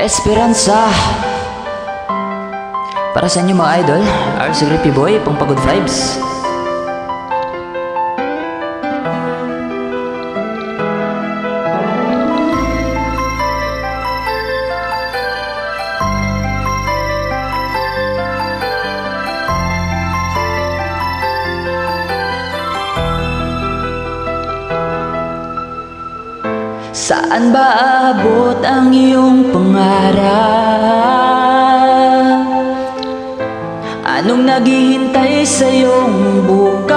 Esperanza. Para sa inyo mga idol, RC Grippy Boy, pang pagod vibes. Saan ba abot ang iyong pangarap? Anong naghihintay sa iyong bukas?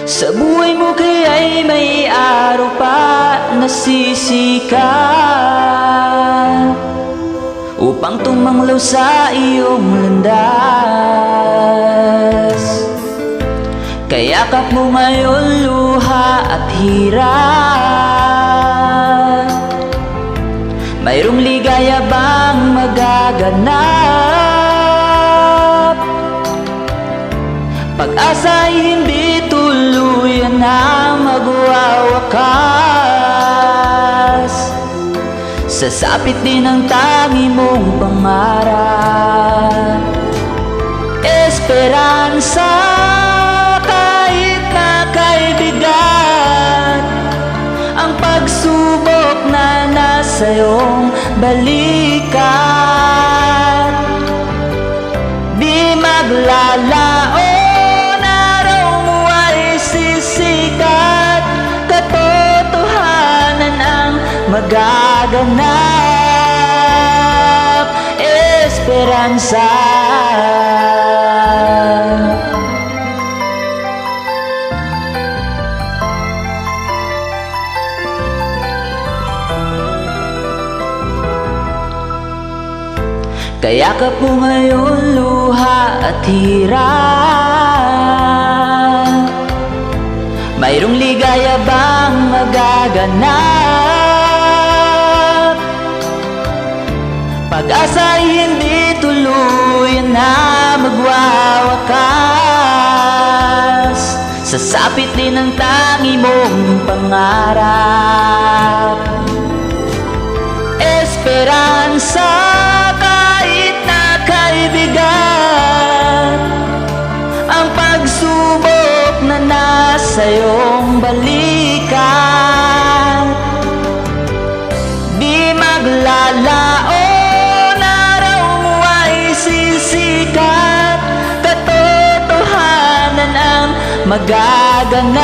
Sa buhay mo kaya'y may araw pa na sisikat upang tumanglaw sa iyong landas. Kayakap mo ngayon luha at hirap. Mayroong ligaya bang magaganap? Pag-asa'y hindi tuluyan na magwawakas. Sasapit din ang tangi mong pangarap. Esperanza. Pagsubok na nasa iyong balikat, di maglalaon, araw mo ay sisikat. Katotohanan ang magaganap. Esperanza. Kayakap mo ngayon luha at hirap. Mayroong ligaya bang magaganap? Pag-asa'y hindi tuluyan na magwawakas. Sasapit din ang tangi mong pangarap. Esperanza. Ang pagsubok na nasa iyong balikat, di maglalaon, araw mo ay sisikat. Katotohanan ang magaganap.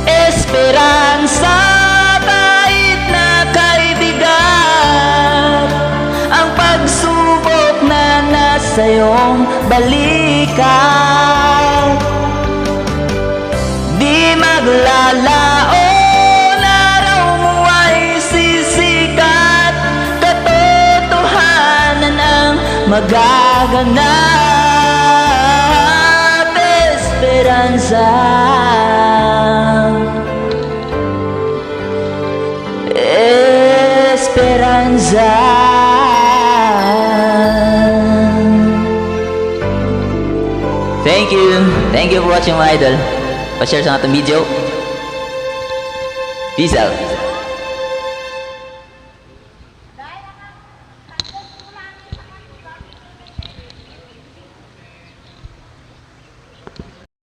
Esperanza. Sa iyong balikat, di maglalaon, araw mo ay sisikat. Katotohanan ang magaganap. Esperanza. Esperanza. Thank you for watching mga idol. Pa-share sa ating video. Peace out.